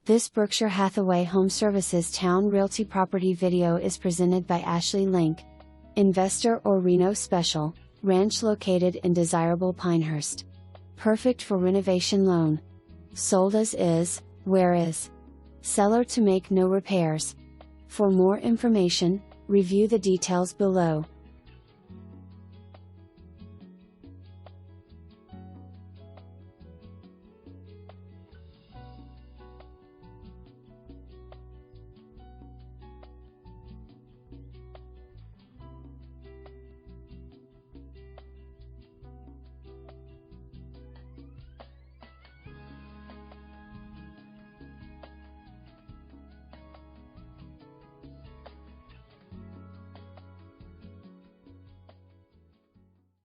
This Berkshire Hathaway HomeServices Towne Realty property video is presented by ashley.link. Investor or reno special, ranch located in desirable Pinehurst. Perfect for renovation loan. Sold as is, where is. Seller to make no repairs. For more information, review the details below.